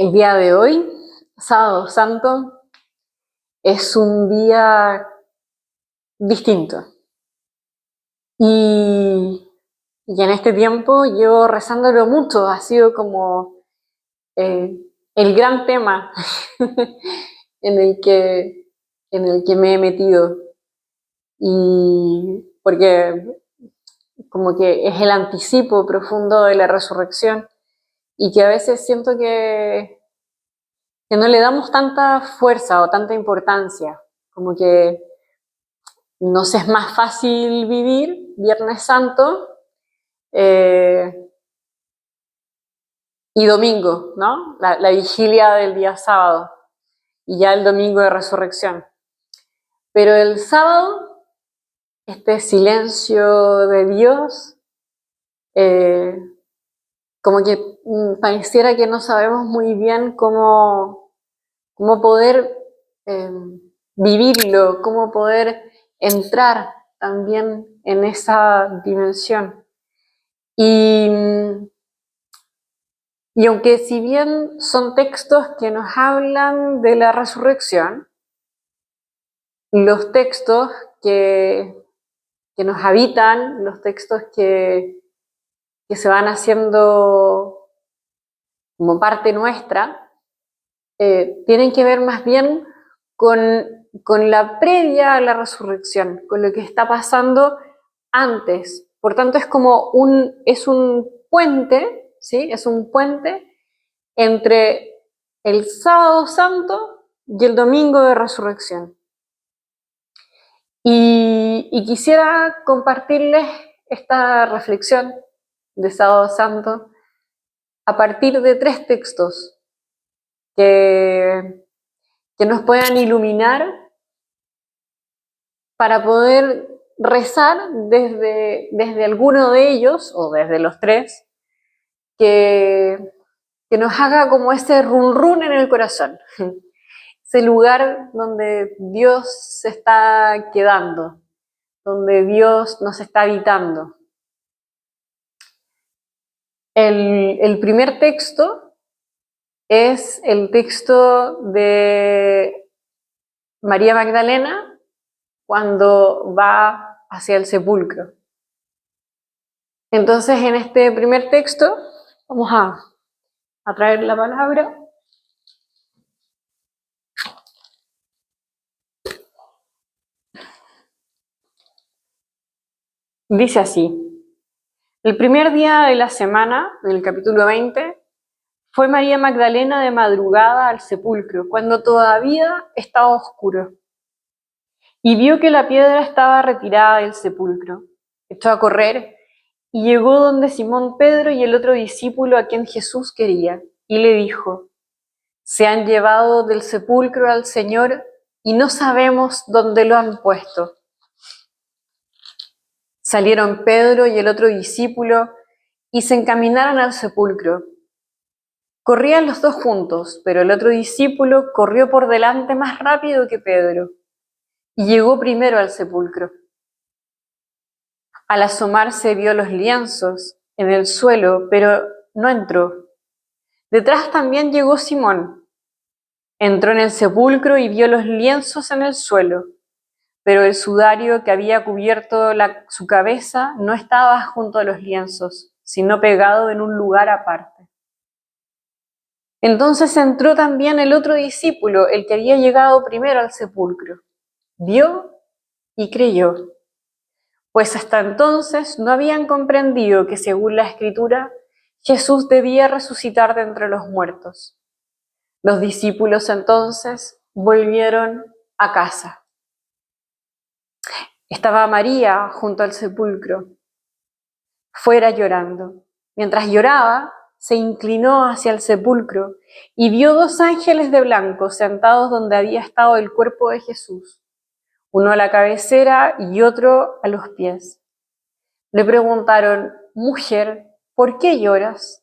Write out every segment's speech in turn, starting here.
El día de hoy, Sábado Santo, es un día distinto. Y en este tiempo yo rezándolo mucho, ha sido como eh, el gran tema en el que, en el que me he metido. Y porque como que es el anticipo profundo de la resurrección y que a veces siento que no le damos tanta fuerza o tanta importancia, como que nos es más fácil vivir Viernes Santo eh, y domingo, ¿no? La vigilia del día sábado y ya el domingo de resurrección. Pero el sábado, este silencio de Dios, eh, como que pareciera que no sabemos muy bien cómo poder eh, vivirlo, cómo poder entrar también en esa dimensión. Y, y aunque si bien son textos que nos hablan de la resurrección, los textos que nos habitan, los textos que se van haciendo como parte nuestra, tienen que ver más bien con la previa a la resurrección, con lo que está pasando antes. Por tanto, es un puente, ¿sí? Es un puente entre el Sábado Santo y el Domingo de Resurrección. Y quisiera compartirles esta reflexión de Sábado Santo a partir de 3 textos que nos puedan iluminar para poder rezar desde alguno de ellos, o desde los 3, que nos haga como ese run run en el corazón, ese lugar donde Dios se está quedando, donde Dios nos está habitando. El primer texto es el texto de María Magdalena cuando va hacia el sepulcro. Entonces, en este primer texto, vamos a traer la palabra. Dice así: el primer día de la semana, en el capítulo 20, fue María Magdalena de madrugada al sepulcro, cuando todavía estaba oscuro, y vio que la piedra estaba retirada del sepulcro. Echó a correr y llegó donde Simón Pedro y el otro discípulo a quien Jesús quería, y le dijo: se han llevado del sepulcro al Señor y no sabemos dónde lo han puesto. Salieron Pedro y el otro discípulo y se encaminaron al sepulcro. Corrían los dos juntos, pero el otro discípulo corrió por delante más rápido que Pedro y llegó primero al sepulcro. Al asomarse vio los lienzos en el suelo, pero no entró. Detrás también llegó Simón. Entró en el sepulcro y vio los lienzos en el suelo, pero el sudario que había cubierto su cabeza no estaba junto a los lienzos, sino pegado en un lugar aparte. Entonces entró también el otro discípulo, el que había llegado primero al sepulcro. Vio y creyó, pues hasta entonces no habían comprendido que, según la Escritura, Jesús debía resucitar de entre los muertos. Los discípulos entonces volvieron a casa. Estaba María junto al sepulcro, fuera llorando. Mientras lloraba, se inclinó hacia el sepulcro y vio 2 ángeles de blanco sentados donde había estado el cuerpo de Jesús, uno a la cabecera y otro a los pies. Le preguntaron: mujer, ¿por qué lloras?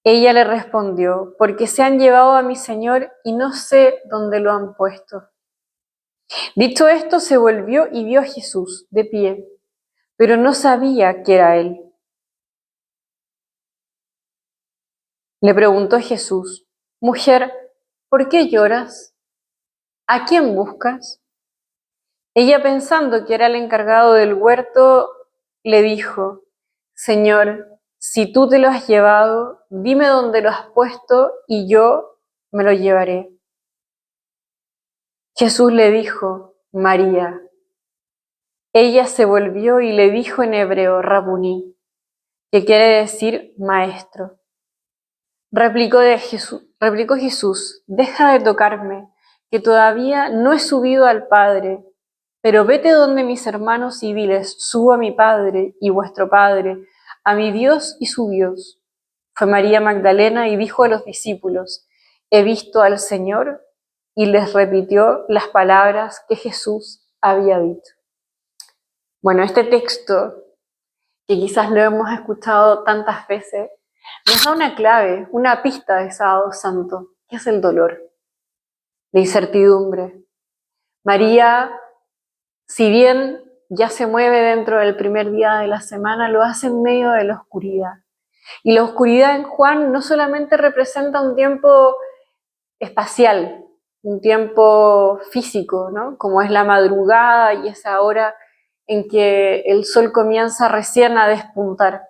Ella le respondió: porque se han llevado a mi Señor y no sé dónde lo han puesto. Dicho esto, se volvió y vio a Jesús de pie, pero no sabía que era él. Le preguntó Jesús: Mujer, ¿por qué lloras? ¿A quién buscas? Ella, pensando que era el encargado del huerto, le dijo: Señor, si tú te lo has llevado, dime dónde lo has puesto y yo me lo llevaré. Jesús le dijo: María. Ella se volvió y le dijo en hebreo: Rabuní, que quiere decir maestro. Replicó Jesús: Deja de tocarme, que todavía no he subido al Padre, pero vete donde mis hermanos y diles: Subo a mi Padre y vuestro Padre, a mi Dios y su Dios. Fue María Magdalena y dijo a los discípulos: He visto al Señor, y les repitió las palabras que Jesús había dicho. Bueno, este texto, que quizás lo hemos escuchado tantas veces, nos da una clave, una pista de Sábado Santo, que es el dolor, la incertidumbre. María, si bien ya se mueve dentro del primer día de la semana, lo hace en medio de la oscuridad. Y la oscuridad en Juan no solamente representa un tiempo espacial, un tiempo físico, ¿no? Como es la madrugada y esa hora en que el sol comienza recién a despuntar,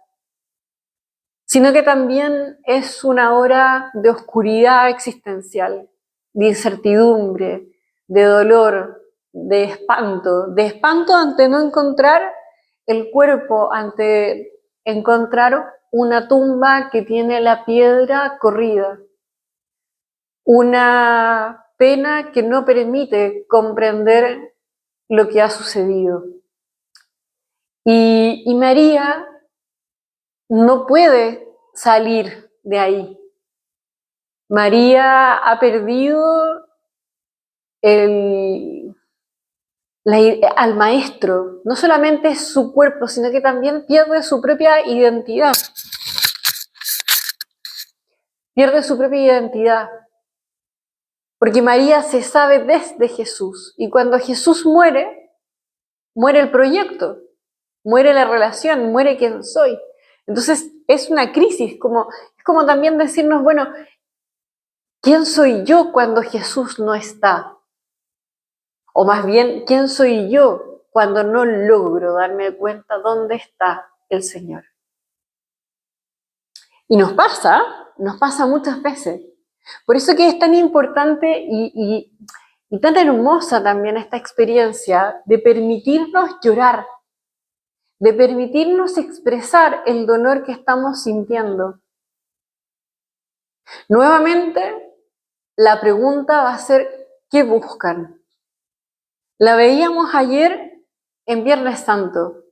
sino que también es una hora de oscuridad existencial, de incertidumbre, de dolor, de espanto ante no encontrar el cuerpo, ante encontrar una tumba que tiene la piedra corrida, una pena que no permite comprender lo que ha sucedido. Y María no puede salir de ahí. María ha perdido al maestro, no solamente su cuerpo, sino que también pierde su propia identidad. Pierde su propia identidad. Porque María se sabe desde Jesús. Y cuando Jesús muere, muere el proyecto, muere la relación, muere quién soy. Entonces es una crisis, es como también decirnos, bueno, ¿quién soy yo cuando Jesús no está? O más bien, ¿quién soy yo cuando no logro darme cuenta dónde está el Señor? Y nos pasa muchas veces. Por eso que es tan importante y tan hermosa también esta experiencia de permitirnos llorar, de permitirnos expresar el dolor que estamos sintiendo. Nuevamente, la pregunta va a ser: ¿qué buscan? La veíamos ayer en Viernes Santo.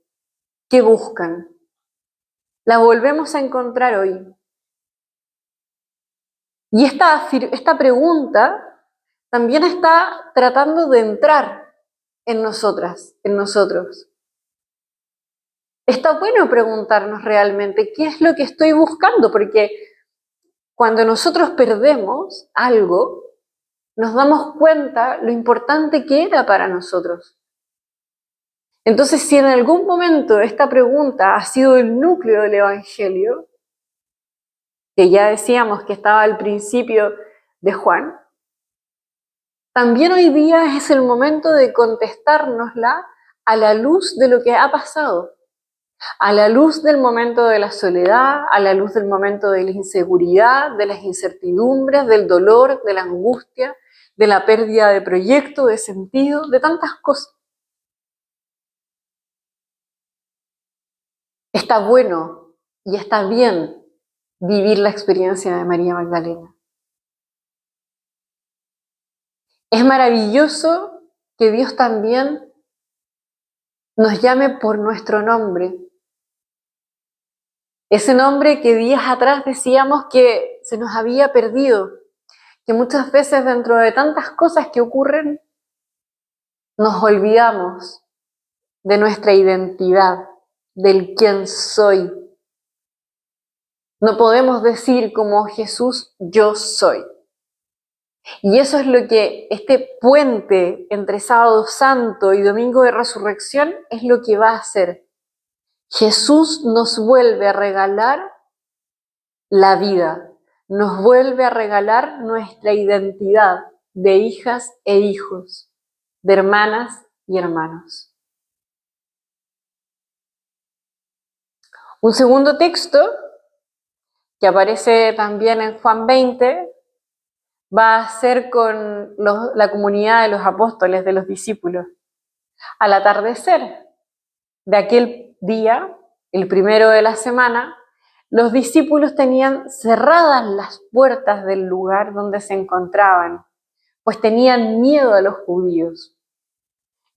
¿Qué buscan? La volvemos a encontrar hoy. Y esta pregunta también está tratando de entrar en nosotras, en nosotros. Está bueno preguntarnos realmente qué es lo que estoy buscando, porque cuando nosotros perdemos algo, nos damos cuenta lo importante que era para nosotros. Entonces, si en algún momento esta pregunta ha sido el núcleo del Evangelio, que ya decíamos que estaba al principio de Juan, también hoy día es el momento de contestárnosla a la luz de lo que ha pasado, a la luz del momento de la soledad, a la luz del momento de la inseguridad, de las incertidumbres, del dolor, de la angustia, de la pérdida de proyecto, de sentido, de tantas cosas. Está bueno y está bien vivir la experiencia de María Magdalena. Es maravilloso que Dios también nos llame por nuestro nombre. Ese nombre que días atrás decíamos que se nos había perdido, que muchas veces dentro de tantas cosas que ocurren, nos olvidamos de nuestra identidad, del quién soy. No podemos decir como Jesús: yo soy. Y eso es lo que este puente entre Sábado Santo y Domingo de Resurrección es lo que va a hacer. Jesús nos vuelve a regalar la vida, nos vuelve a regalar nuestra identidad de hijas e hijos, de hermanas y hermanos. Un segundo texto que aparece también en Juan 20 va a ser con la comunidad de los apóstoles, de los discípulos. Al atardecer de aquel día, el primero de la semana, los discípulos tenían cerradas las puertas del lugar donde se encontraban, pues tenían miedo a los judíos.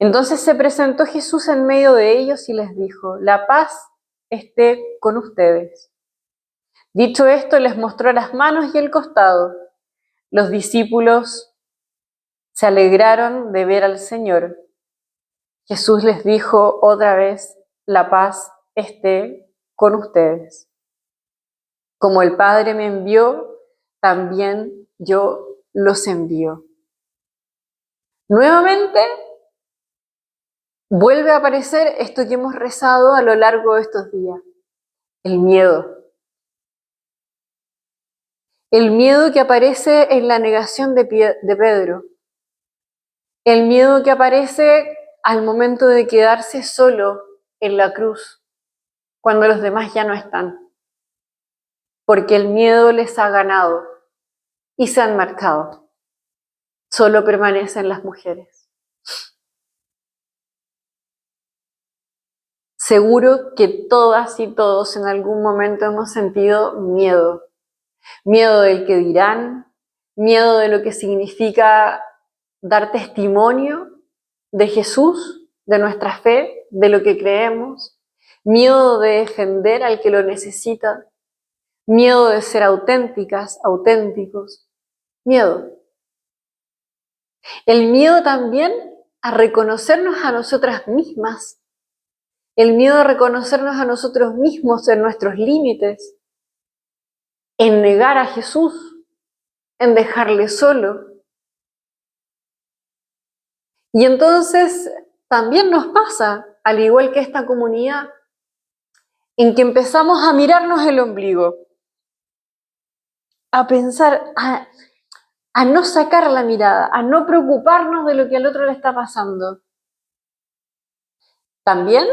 Entonces se presentó Jesús en medio de ellos y les dijo: la paz esté con ustedes. Dicho esto, les mostró las manos y el costado. Los discípulos se alegraron de ver al Señor. Jesús les dijo otra vez: la paz esté con ustedes. Como el Padre me envió, también yo los envío. Nuevamente vuelve a aparecer esto que hemos rezado a lo largo de estos días: el miedo. El miedo que aparece en la negación de Pedro. El miedo que aparece al momento de quedarse solo en la cruz, cuando los demás ya no están. Porque el miedo les ha ganado y se han marchado. Solo permanecen las mujeres. Seguro que todas y todos en algún momento hemos sentido miedo. Miedo del que dirán, miedo de lo que significa dar testimonio de Jesús, de nuestra fe, de lo que creemos, miedo de defender al que lo necesita, miedo de ser auténticas, auténticos, miedo. El miedo también a reconocernos a nosotras mismas, el miedo a reconocernos a nosotros mismos en nuestros límites, en negar a Jesús, en dejarle solo. Y entonces también nos pasa, al igual que esta comunidad, en que empezamos a mirarnos el ombligo, a pensar, a no sacar la mirada, a no preocuparnos de lo que al otro le está pasando. También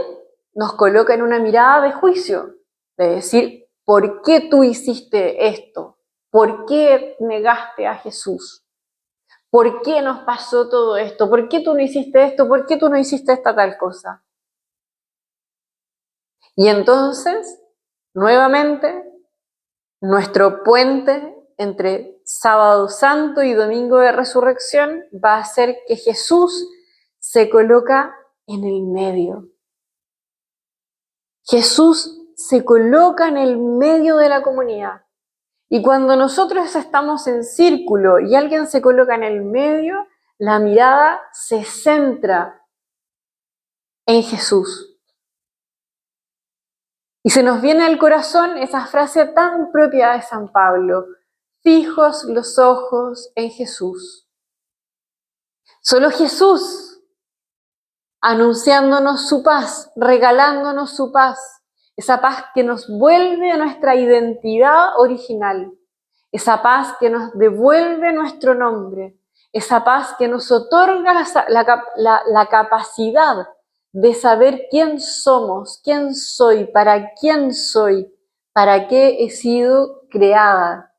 nos coloca en una mirada de juicio, de decir: ¿por qué tú hiciste esto? ¿Por qué negaste a Jesús? ¿Por qué nos pasó todo esto? ¿Por qué tú no hiciste esto? ¿Por qué tú no hiciste esta tal cosa? Y entonces, nuevamente, nuestro puente entre Sábado Santo y Domingo de Resurrección va a ser que Jesús se coloca en el medio. Jesús se coloca en el medio de la comunidad. Y cuando nosotros estamos en círculo y alguien se coloca en el medio, la mirada se centra en Jesús. Y se nos viene al corazón esa frase tan propia de San Pablo: fijos los ojos en Jesús. Solo Jesús, anunciándonos su paz, regalándonos su paz, esa paz que nos vuelve a nuestra identidad original, esa paz que nos devuelve nuestro nombre, esa paz que nos otorga la capacidad de saber quién somos, quién soy, para qué he sido creada,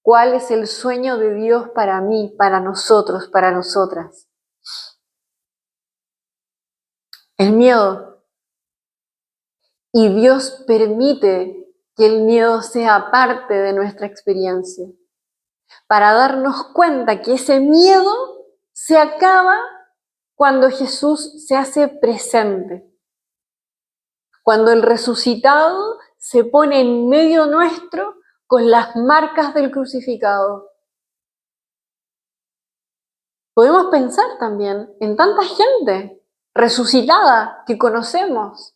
cuál es el sueño de Dios para mí, para nosotros, para nosotras. El miedo. Y Dios permite que el miedo sea parte de nuestra experiencia, para darnos cuenta que ese miedo se acaba cuando Jesús se hace presente, cuando el resucitado se pone en medio nuestro con las marcas del crucificado. Podemos pensar también en tanta gente resucitada que conocemos,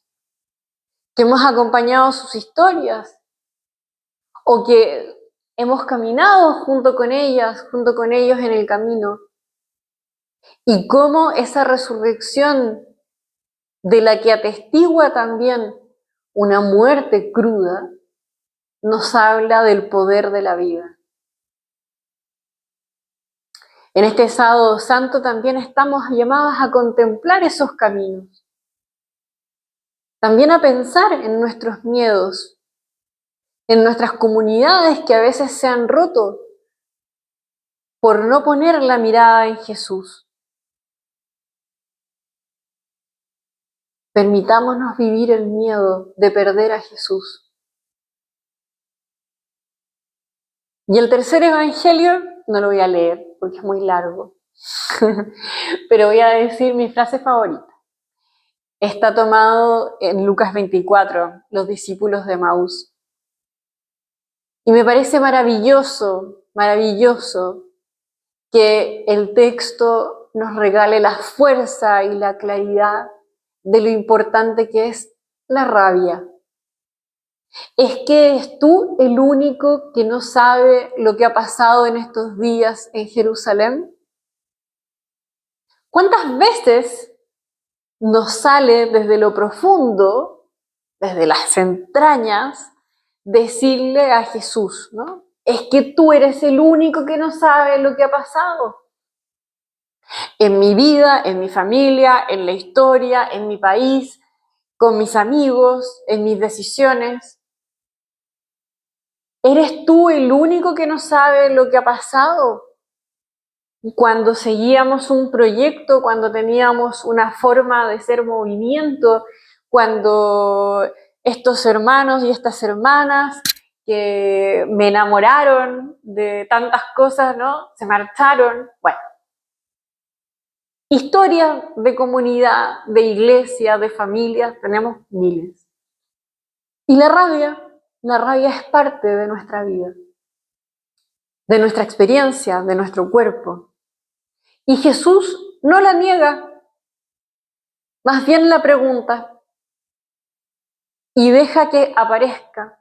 que hemos acompañado sus historias, o que hemos caminado junto con ellas, junto con ellos en el camino. Y cómo esa resurrección, de la que atestigua también una muerte cruda, nos habla del poder de la vida. En este sábado santo también estamos llamados a contemplar esos caminos. También a pensar en nuestros miedos, en nuestras comunidades que a veces se han roto por no poner la mirada en Jesús. Permitámonos vivir el miedo de perder a Jesús. Y el tercer evangelio no lo voy a leer porque es muy largo, pero voy a decir mi frase favorita. Está tomado en Lucas 24, los discípulos de Emaús. Y me parece maravilloso, maravilloso que el texto nos regale la fuerza y la claridad de lo importante que es la rabia. ¿Es que eres tú el único que no sabe lo que ha pasado en estos días en Jerusalén? ¿Cuántas veces nos sale desde lo profundo, desde las entrañas, decirle a Jesús, ¿no? Es que tú eres el único que no sabe lo que ha pasado. En mi vida, en mi familia, en la historia, en mi país, con mis amigos, en mis decisiones. ¿Eres tú el único que no sabe lo que ha pasado? Cuando seguíamos un proyecto, cuando teníamos una forma de ser movimiento, cuando estos hermanos y estas hermanas que me enamoraron de tantas cosas, ¿no? Se marcharon. Bueno, historias de comunidad, de iglesia, de familias, tenemos miles. Y la rabia es parte de nuestra vida, de nuestra experiencia, de nuestro cuerpo. Y Jesús no la niega, más bien la pregunta y deja que aparezca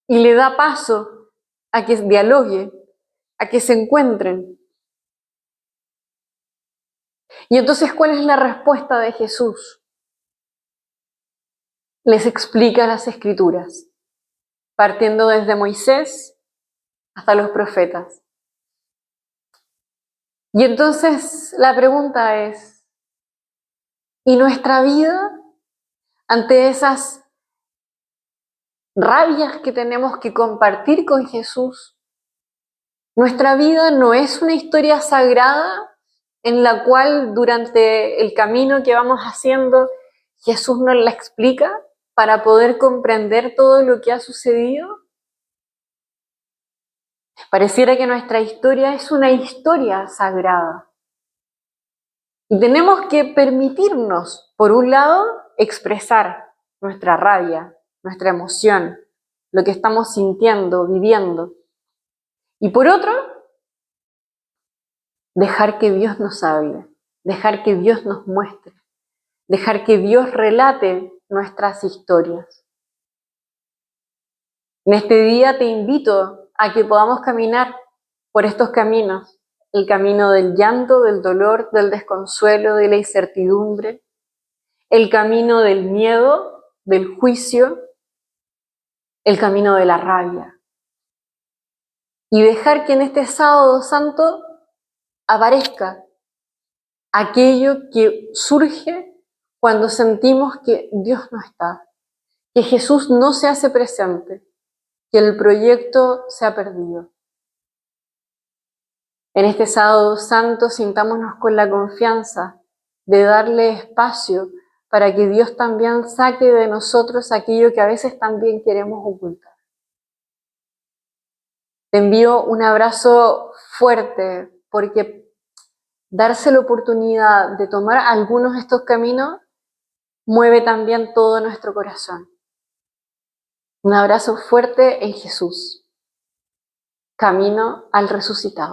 y le da paso a que dialogue, a que se encuentren. Y entonces, ¿cuál es la respuesta de Jesús? Les explica las Escrituras, partiendo desde Moisés hasta los profetas. Y entonces la pregunta es, ¿y nuestra vida ante esas rabias que tenemos que compartir con Jesús? Nuestra vida no es una historia sagrada en la cual durante el camino que vamos haciendo Jesús nos la explica para poder comprender todo lo que ha sucedido. Pareciera que nuestra historia es una historia sagrada. Y tenemos que permitirnos, por un lado, expresar nuestra rabia, nuestra emoción, lo que estamos sintiendo, viviendo. Y por otro, dejar que Dios nos hable, dejar que Dios nos muestre, dejar que Dios relate nuestras historias. En este día te invito a que podamos caminar por estos caminos, el camino del llanto, del dolor, del desconsuelo, de la incertidumbre, el camino del miedo, del juicio, el camino de la rabia. Y dejar que en este sábado santo aparezca aquello que surge cuando sentimos que Dios no está, que Jesús no se hace presente, que el proyecto se ha perdido. En este sábado santo sintámonos con la confianza de darle espacio para que Dios también saque de nosotros aquello que a veces también queremos ocultar. Te envío un abrazo fuerte porque darse la oportunidad de tomar algunos de estos caminos mueve también todo nuestro corazón. Un abrazo fuerte en Jesús, camino al resucitado.